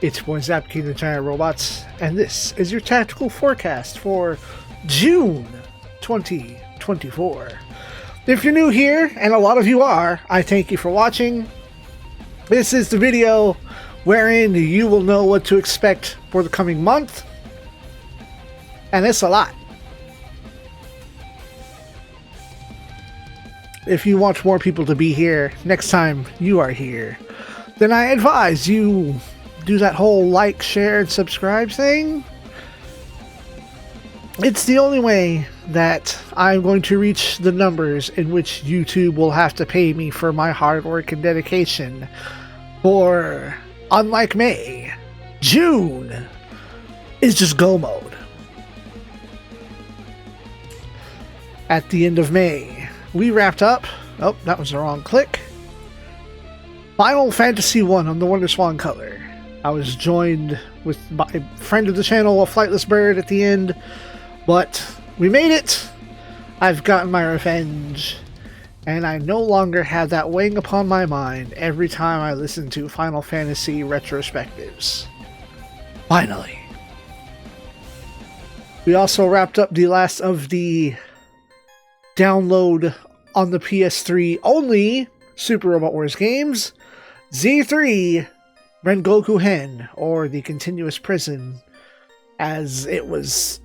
It's your boy Zapking the Giant Robots, and this is your tactical forecast for June 2024. If you're new here, and a lot of you are, I thank you for watching. This is the video wherein you will know what to expect for the coming month, and it's a lot. If you want more people to be here next time you are here, then I advise you do that whole like, share, and subscribe thing. It's the only way that I'm going to reach the numbers in which YouTube will have to pay me for my hard work and dedication. For, unlike May, June is just go mode. At the end of May, we wrapped up. Oh, that was the wrong click. Final Fantasy I on the Wonder Swan color. I was joined with my friend of the channel, a flightless bird, at the end, but we made it. I've gotten my revenge, and I no longer have that weighing upon my mind every time I listen to Final Fantasy retrospectives. Finally. We also wrapped up the last of the download on the PS3 only Super Robot Wars games, Z3 Rengoku Hen, or the Continuous Prison, as it was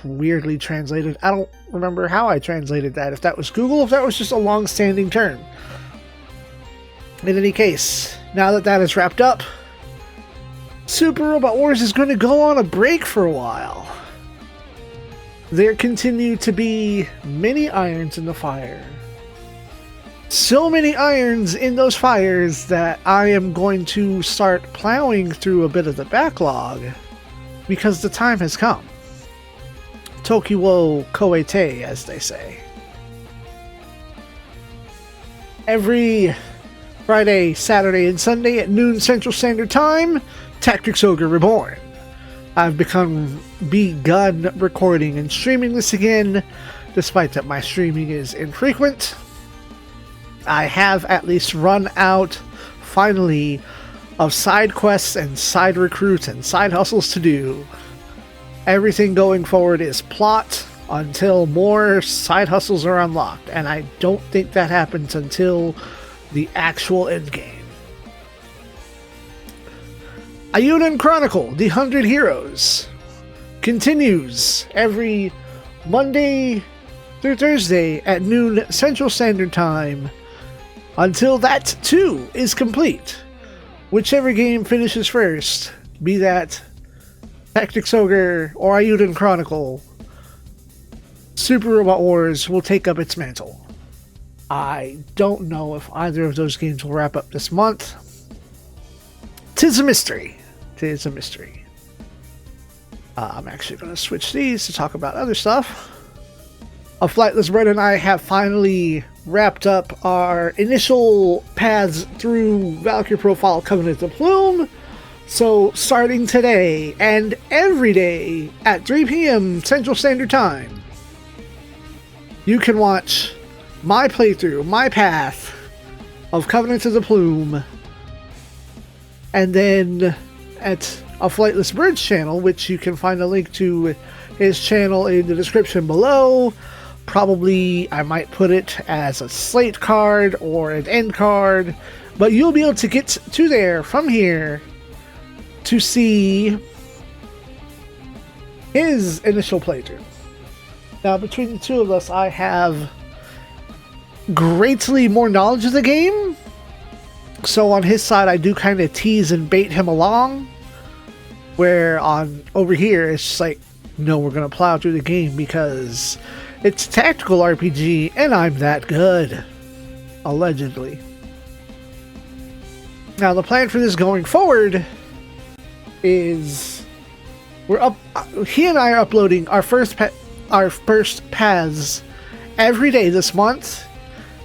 weirdly translated. I don't remember how I translated that, if that was Google, if that was just a long-standing term. In any case, now that that is wrapped up, Super Robot Wars is going to go on a break for a while. There continue to be many irons in the fire. So many irons in those fires that I am going to start plowing through a bit of the backlog because the time has come. Tokiwo koete, as they say. Every Friday, Saturday, and Sunday at noon Central Standard Time, Tactics Ogre Reborn. I've begun recording and streaming this again, despite that my streaming is infrequent. I have at least run out, finally, of side quests and side recruits and side hustles to do. Everything going forward is plot until more side hustles are unlocked, and I don't think that happens until the actual endgame. Ayuden Chronicle, The 100 Heroes, continues every Monday through Thursday at noon Central Standard Time, until that too is complete. Whichever game finishes first, be that Tactics Ogre or Ayuden Chronicle, Super Robot Wars will take up its mantle. I don't know if either of those games will wrap up this month. 'Tis a mystery. 'Tis a mystery. I'm actually going to switch these to talk about other stuff. A Flightless Bird and I have finally wrapped up our initial paths through Valkyrie Profile Covenant of Plume. So starting today and every day at 3 p.m. Central Standard Time, you can watch my playthrough, my path of Covenant of the Plume, and then at a Flightless Bird's channel, which you can find a link to his channel in the description below. Probably I might put it as a slate card or an end card, but you'll be able to get to there from here to see his initial playthrough. Now, between the two of us, I have greatly more knowledge of the game, so on his side I do kind of tease and bait him along, where on over here it's just like, no, we're gonna plow through the game because it's tactical RPG and I'm that good, allegedly. Now, the plan for this going forward is he and I are uploading our first paths every day this month.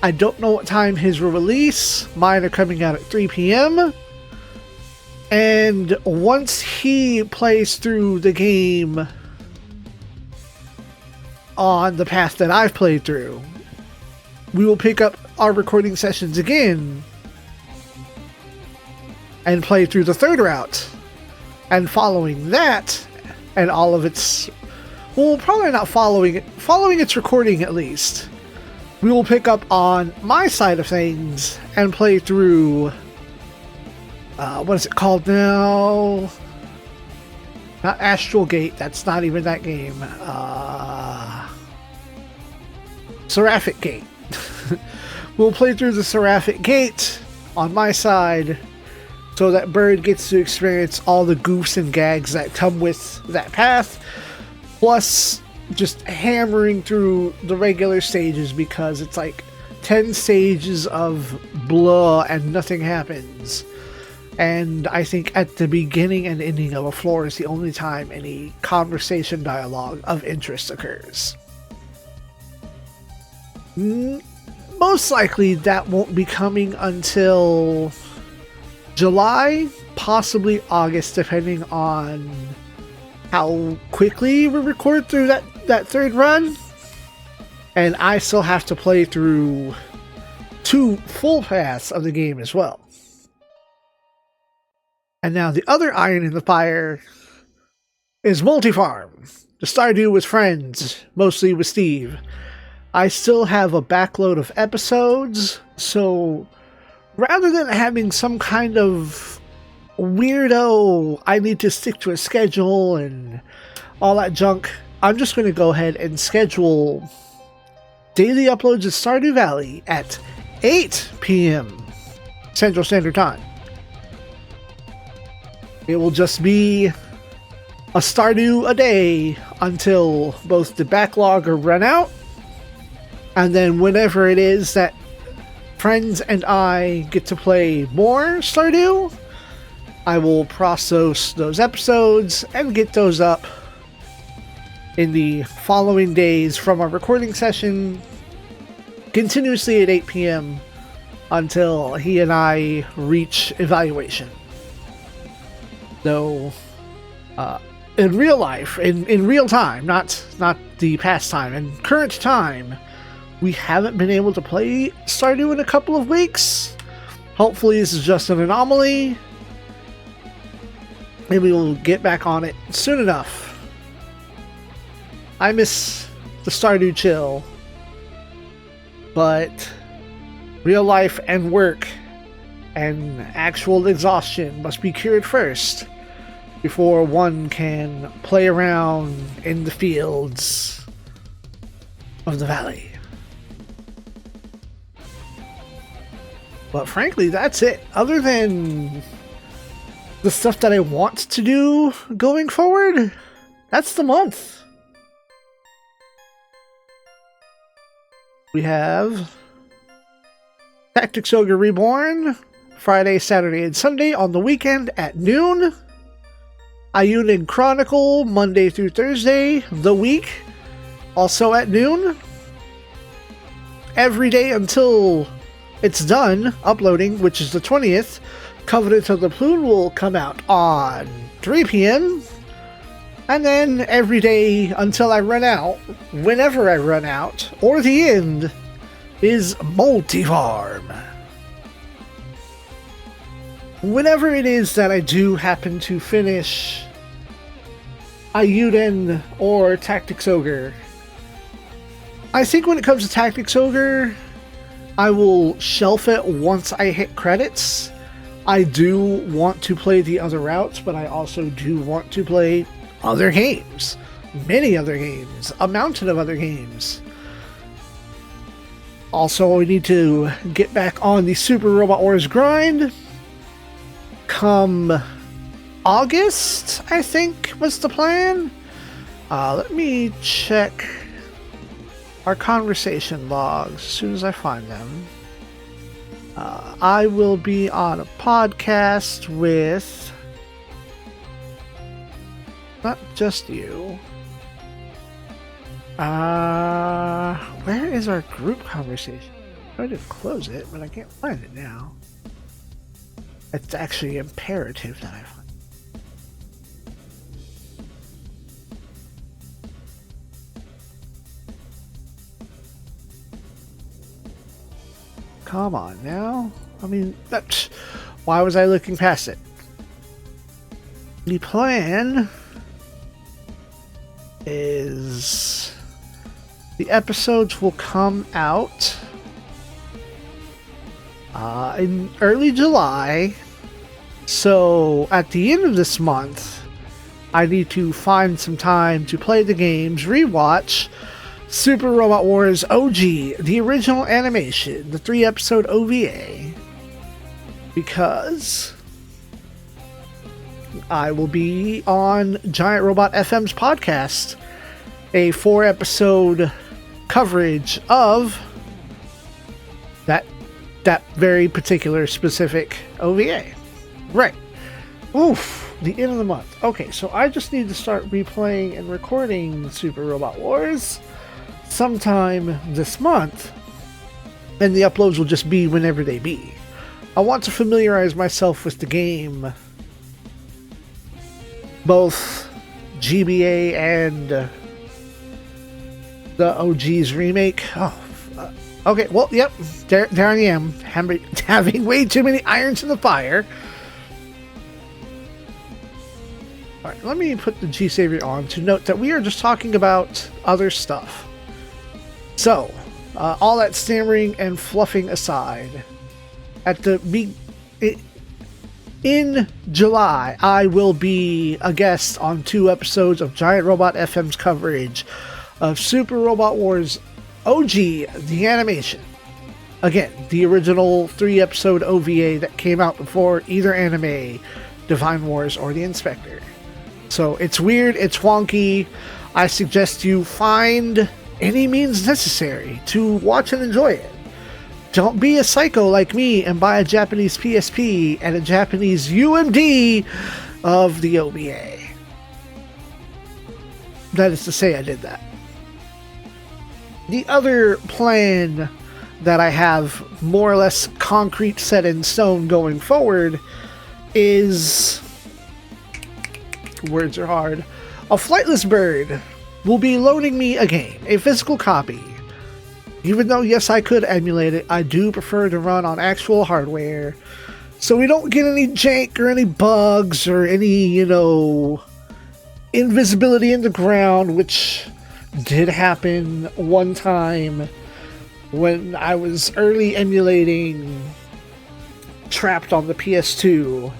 I don't know what time his will release. Mine are coming out at 3 p.m. And once he plays through the game on the path that I've played through, we will pick up our recording sessions again and play through the third route And following that, and all of its, well, probably not following its recording at least, we will pick up on my side of things and play through, what is it called now? Not Astral Gate, that's not even that game. Seraphic Gate. We'll play through the Seraphic Gate on my side, so that Bird gets to experience all the goofs and gags that come with that path, plus just hammering through the regular stages, because it's like 10 stages of blah and nothing happens. And I think at the beginning and ending of a floor is the only time any conversation dialogue of interest occurs. Most likely that won't be coming until July, possibly August, depending on how quickly we record through that third run. And I still have to play through 2 full paths of the game as well. And now the other iron in the fire is Multifarm, the Stardew with friends, mostly with Steve. I still have a backload of episodes, so rather than having some kind of weirdo, I need to stick to a schedule and all that junk, I'm just going to go ahead and schedule daily uploads of Stardew Valley at 8 p.m. Central Standard Time. It will just be a Stardew a day until both the backlog are run out, and then whenever it is that friends and I get to play more Stardew, I will process those episodes and get those up in the following days from our recording session, continuously at 8 p.m. until he and I reach evaluation. Though, in real life, in real time, not the past time, in current time, we haven't been able to play Stardew in a couple of weeks. Hopefully this is just an anomaly, and we will get back on it soon enough. I miss the Stardew chill, but real life and work and actual exhaustion must be cured first before one can play around in the fields of the valley. But frankly, that's it. Other than the stuff that I want to do going forward, that's the month. We have Tactics Ogre Reborn, Friday, Saturday, and Sunday on the weekend at noon. Ionin Chronicle, Monday through Thursday, the week, also at noon. Every day until it's done uploading, which is the 20th, Covenant of the Plume will come out on 3 p.m. And then every day until I run out, whenever I run out, or the end, is Multifarm. Whenever it is that I do happen to finish Ionin or Tactics Ogre, I think when it comes to Tactics Ogre, I will shelf it once I hit credits. I do want to play the other routes, but I also do want to play other games. Many other games. A mountain of other games. Also, we need to get back on the Super Robot Wars grind. Come August, I think, was the plan. Let me check our conversation logs as soon as I find them. I will be on a podcast with not just you. Where is our group conversation? I tried to close it, but I can't find it now. It's actually imperative that I find it. Come on now. I mean, why was I looking past it? the plan is the episodes will come out in early July. So at the end of this month, I need to find some time to play the games, rewatch Super Robot Wars OG, the original animation, the 3-episode OVA, because I will be on Giant Robot FM's podcast, a 4-episode coverage of that very particular specific OVA. Right. Oof, the end of the month. Okay, so I just need to start replaying and recording Super Robot Wars sometime this month, and the uploads will just be whenever they be. I want to familiarize myself with the game, both GBA and the OG's remake. Okay, well, yep, there I am, having way too many irons in the fire. Alright, let me put the G-Savior on to note that we are just talking about other stuff. So, all that stammering and fluffing aside, in July, I will be a guest on 2 episodes of Giant Robot FM's coverage of Super Robot Wars OG, the animation. Again, the original 3-episode OVA that came out before either anime, Divine Wars, or The Inspector. So it's weird, it's wonky. I suggest you find any means necessary to watch and enjoy it. Don't be a psycho like me and buy a Japanese PSP and a Japanese UMD of the OVA. That is to say, I did that. The other plan that I have more or less concrete set in stone going forward is, words are hard, a Flightless Bird will be loaning me a game, a physical copy. Even though, yes, I could emulate it, I do prefer to run on actual hardware, so we don't get any jank or any bugs or any, invisibility in the ground, which did happen one time when I was early emulating Trapped on the PS2.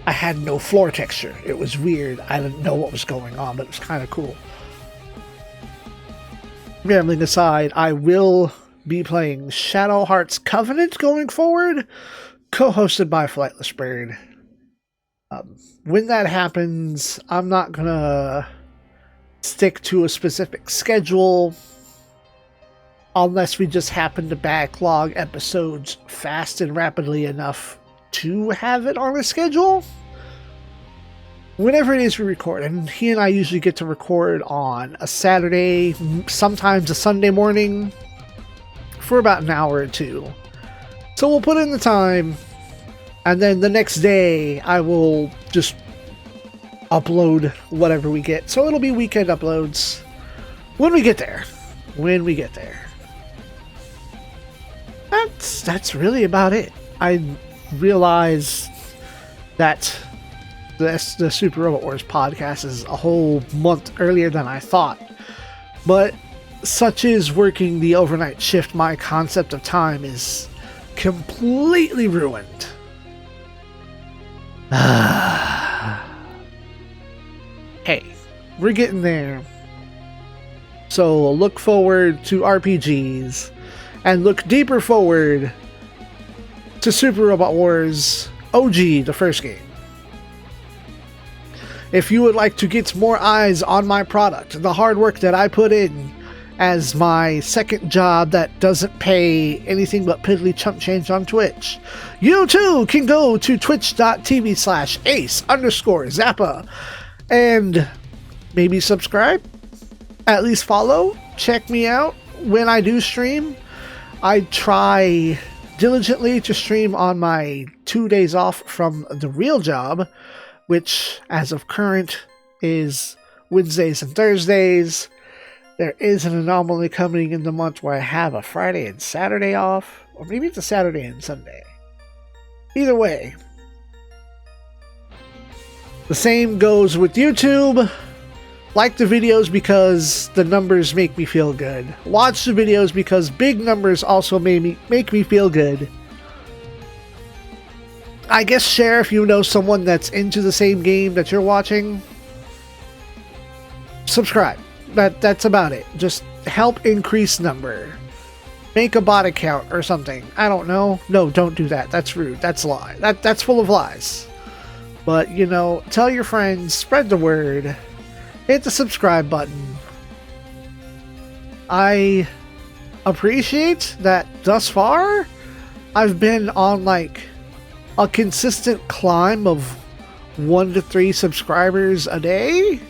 I had no floor texture. It was weird. I didn't know what was going on, but it was kind of cool. Rambling aside, I will be playing Shadow Hearts Covenant going forward, co-hosted by Flightless Bird. When that happens, I'm not gonna stick to a specific schedule unless we just happen to backlog episodes fast and rapidly enough to have it on a schedule. Whenever it is we record, and he and I usually get to record on a Saturday, sometimes a Sunday morning, for about an hour or 2. So we'll put in the time, and then the next day I will just upload whatever we get. So it'll be weekend uploads when we get there. That's really about it. I realize that the Super Robot Wars podcast is a whole month earlier than I thought, but such is working the overnight shift, my concept of time is completely ruined. Hey, we're getting there. So look forward to RPGs, and look deeper forward to Super Robot Wars OG, the first game. If you would like to get more eyes on my product, the hard work that I put in as my second job that doesn't pay anything but piddly chump change on Twitch, you too can go to twitch.tv/ace_zappa and maybe subscribe, at least follow, check me out when I do stream. I try diligently to stream on my 2 days off from the real job, which as of current is Wednesdays and Thursdays. There is an anomaly coming in the month where I have a Friday and Saturday off, or maybe it's a Saturday and Sunday. Either way, The same goes with YouTube. Like the videos because the numbers make me feel good. Watch the videos because big numbers also make me feel good. I guess share if you know someone that's into the same game that you're watching. Subscribe. That's about it. Just help increase number. Make a bot account or something. I don't know. No, don't do that. That's rude. That's a lie. That's full of lies. But, you know, tell your friends, spread the word. Hit the subscribe button. I appreciate that thus far I've been on like a consistent climb of 1 to 3 subscribers a day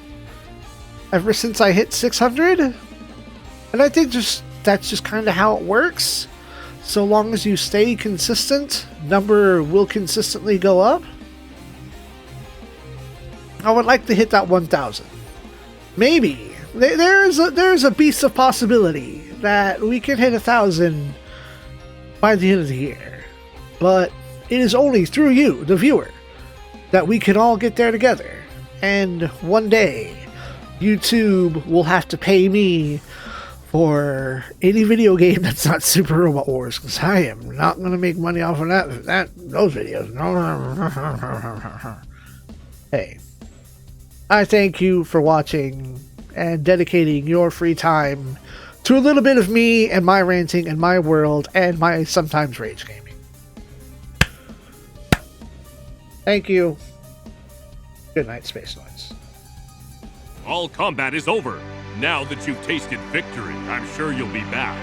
ever since I hit 600. And I think that's just kind of how it works. So long as you stay consistent, number will consistently go up. I would like to hit that 1,000. Maybe there's a beast of possibility that we can hit 1,000 by the end of the year, but it is only through you, the viewer, that we can all get there together. And one day, YouTube will have to pay me for any video game that's not Super Robot Wars, because I am not going to make money off of those videos. Hey. I thank you for watching and dedicating your free time to a little bit of me and my ranting and my world and my sometimes rage gaming. Thank you. Good night, Space Noise. All combat is over. Now that you've tasted victory, I'm sure you'll be back.